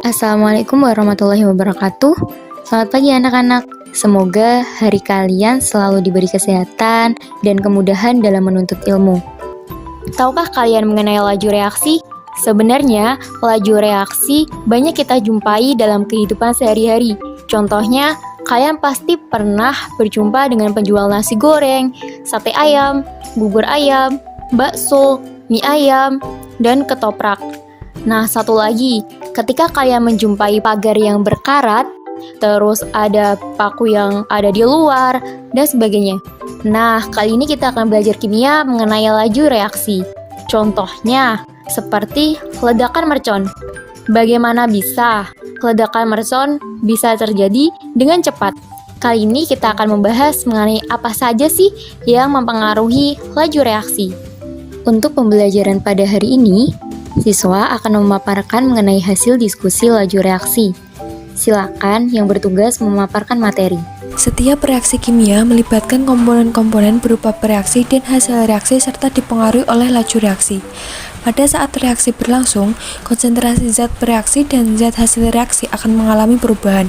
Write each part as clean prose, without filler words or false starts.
Assalamualaikum warahmatullahi wabarakatuh. Selamat pagi anak-anak. Semoga hari kalian selalu diberi kesehatan dan kemudahan dalam menuntut ilmu. Tahukah kalian mengenai laju reaksi? Sebenarnya, laju reaksi banyak kita jumpai dalam kehidupan sehari-hari. Contohnya, kalian pasti pernah berjumpa dengan penjual nasi goreng, sate ayam, bubur ayam, bakso, mie ayam, dan ketoprak. Nah, satu lagi, ketika kalian menjumpai pagar yang berkarat, terus ada paku yang ada di luar, dan sebagainya. Nah, kali ini kita akan belajar kimia mengenai laju reaksi. Contohnya, seperti ledakan mercon. Bagaimana bisa ledakan mercon bisa terjadi dengan cepat? Kali ini kita akan membahas mengenai apa saja sih yang mempengaruhi laju reaksi. Untuk pembelajaran pada hari ini, siswa akan memaparkan mengenai hasil diskusi laju reaksi. Silakan yang bertugas memaparkan materi. Setiap reaksi kimia melibatkan komponen-komponen berupa bereaksi dan hasil reaksi serta dipengaruhi oleh laju reaksi. Pada saat reaksi berlangsung, konsentrasi zat bereaksi dan zat hasil reaksi akan mengalami perubahan.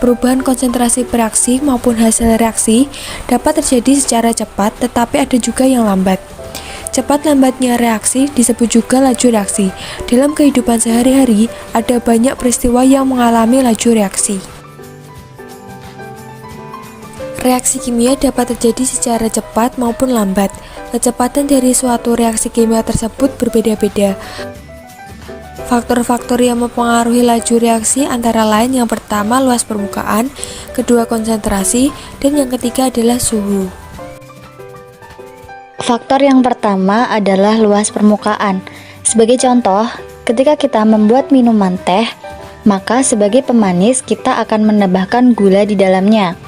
Perubahan konsentrasi bereaksi maupun hasil reaksi dapat terjadi secara cepat, tetapi ada juga yang lambat. Cepat lambatnya reaksi disebut juga laju reaksi. Dalam kehidupan sehari-hari, ada banyak peristiwa yang mengalami laju reaksi. Reaksi kimia dapat terjadi secara cepat maupun lambat. Kecepatan dari suatu reaksi kimia tersebut berbeda-beda. Faktor-faktor yang mempengaruhi laju reaksi antara lain yang pertama luas permukaan, kedua konsentrasi, dan yang ketiga adalah suhu. Faktor yang pertama adalah luas permukaan. Sebagai contoh, ketika kita membuat minuman teh, maka sebagai pemanis kita akan menambahkan gula di dalamnya.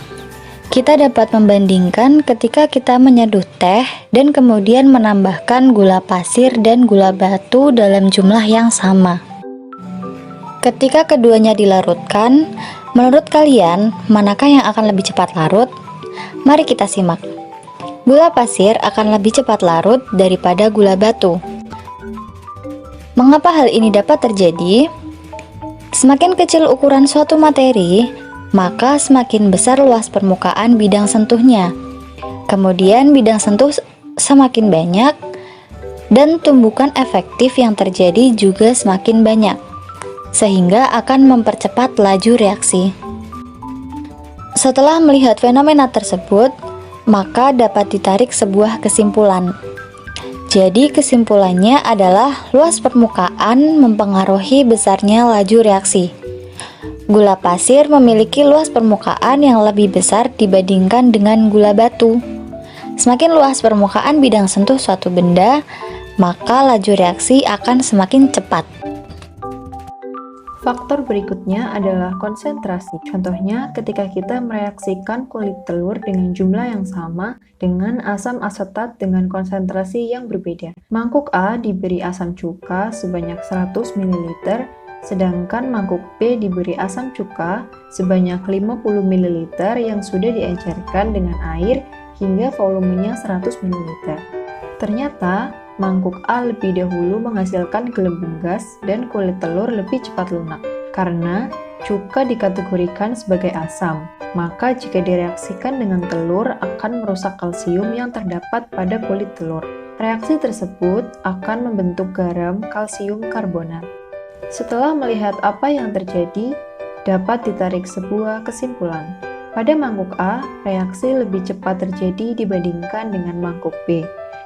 Kita dapat membandingkan ketika kita menyeduh teh dan kemudian menambahkan gula pasir dan gula batu dalam jumlah yang sama. Ketika keduanya dilarutkan, menurut kalian, manakah yang akan lebih cepat larut? Mari kita simak. Gula pasir akan lebih cepat larut daripada gula batu. Mengapa hal ini dapat terjadi? Semakin kecil ukuran suatu materi, maka semakin besar luas permukaan bidang sentuhnya. Kemudian bidang sentuh semakin banyak, dan tumbukan efektif yang terjadi juga semakin banyak, sehingga akan mempercepat laju reaksi. Setelah melihat fenomena tersebut, maka dapat ditarik sebuah kesimpulan. Jadi kesimpulannya adalah luas permukaan mempengaruhi besarnya laju reaksi. Gula pasir memiliki luas permukaan yang lebih besar dibandingkan dengan gula batu. Semakin luas permukaan bidang sentuh suatu benda, maka laju reaksi akan semakin cepat. Faktor berikutnya adalah konsentrasi. Contohnya, ketika kita mereaksikan kulit telur dengan jumlah yang sama dengan asam asetat dengan konsentrasi yang berbeda. Mangkuk A diberi asam cuka sebanyak 100 ml, sedangkan mangkuk B diberi asam cuka sebanyak 50 ml yang sudah diencerkan dengan air hingga volumenya 100 ml. Ternyata, mangkuk A lebih dahulu menghasilkan gelembung gas dan kulit telur lebih cepat lunak. Karena cuka dikategorikan sebagai asam, maka jika direaksikan dengan telur akan merusak kalsium yang terdapat pada kulit telur. Reaksi tersebut akan membentuk garam kalsium karbonat. Setelah melihat apa yang terjadi, dapat ditarik sebuah kesimpulan. Pada mangkuk A, reaksi lebih cepat terjadi dibandingkan dengan mangkuk B.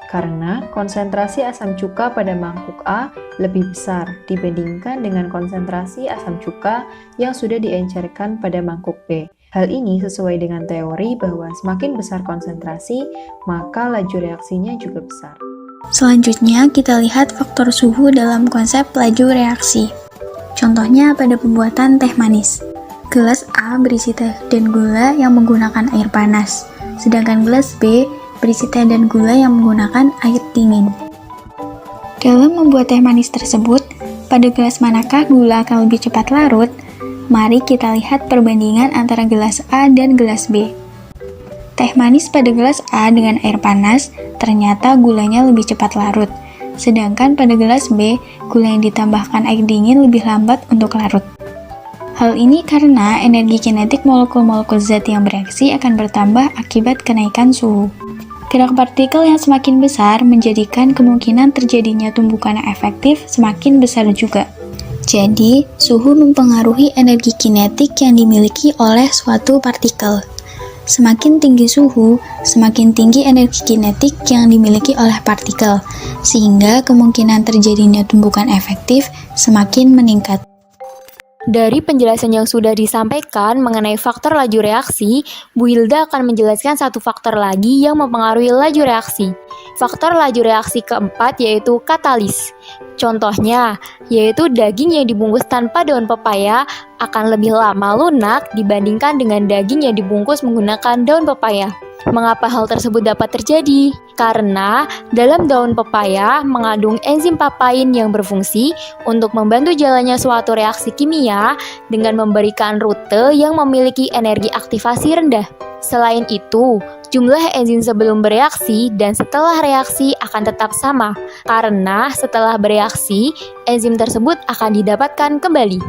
Karena konsentrasi asam cuka pada mangkuk A lebih besar dibandingkan dengan konsentrasi asam cuka yang sudah diencerkan pada mangkuk B. Hal ini sesuai dengan teori bahwa semakin besar konsentrasi, maka laju reaksinya juga besar. Selanjutnya, kita lihat faktor suhu dalam konsep laju reaksi. Contohnya pada pembuatan teh manis. Gelas A berisi teh dan gula yang menggunakan air panas, sedangkan gelas B berisi teh dan gula yang menggunakan air dingin. Dalam membuat teh manis tersebut, pada gelas manakah gula akan lebih cepat larut? Mari kita lihat perbandingan antara gelas A dan gelas B. Teh manis pada gelas A dengan air panas, ternyata gulanya lebih cepat larut. Sedangkan pada gelas B, gula yang ditambahkan air dingin lebih lambat untuk larut. Hal ini karena energi kinetik molekul-molekul zat yang bereaksi akan bertambah akibat kenaikan suhu. Gerak partikel yang semakin besar menjadikan kemungkinan terjadinya tumbukan yang efektif semakin besar juga. Jadi, suhu mempengaruhi energi kinetik yang dimiliki oleh suatu partikel. Semakin tinggi suhu, semakin tinggi energi kinetik yang dimiliki oleh partikel, sehingga kemungkinan terjadinya tumbukan efektif semakin meningkat. Dari penjelasan yang sudah disampaikan mengenai faktor laju reaksi, Bu Hilda akan menjelaskan satu faktor lagi yang mempengaruhi laju reaksi. Faktor laju reaksi keempat yaitu katalis. Contohnya, yaitu daging yang dibungkus tanpa daun pepaya akan lebih lama lunak dibandingkan dengan daging yang dibungkus menggunakan daun pepaya. Mengapa hal tersebut dapat terjadi? Karena dalam daun pepaya mengandung enzim papain yang berfungsi untuk membantu jalannya suatu reaksi kimia dengan memberikan rute yang memiliki energi aktivasi rendah. Selain itu, jumlah enzim sebelum bereaksi dan setelah reaksi akan tetap sama, karena setelah bereaksi, enzim tersebut akan didapatkan kembali.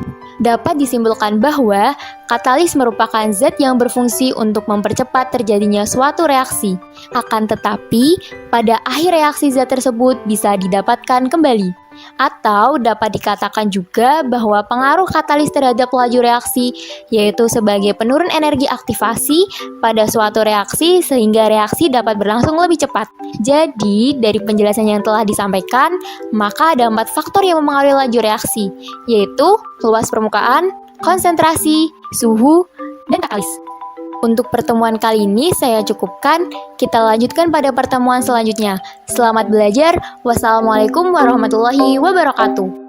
Dapat disimpulkan bahwa katalis merupakan zat yang berfungsi untuk mempercepat terjadinya suatu reaksi. Akan tetapi, pada akhir reaksi zat tersebut bisa didapatkan kembali. Atau dapat dikatakan juga bahwa pengaruh katalis terhadap laju reaksi yaitu sebagai penurun energi aktivasi pada suatu reaksi sehingga reaksi dapat berlangsung lebih cepat. Jadi, dari penjelasan yang telah disampaikan, maka ada 4 faktor yang mempengaruhi laju reaksi, yaitu luas permukaan, konsentrasi, suhu, dan katalis. Untuk pertemuan kali ini saya cukupkan, kita lanjutkan pada pertemuan selanjutnya. Selamat belajar, wassalamualaikum warahmatullahi wabarakatuh.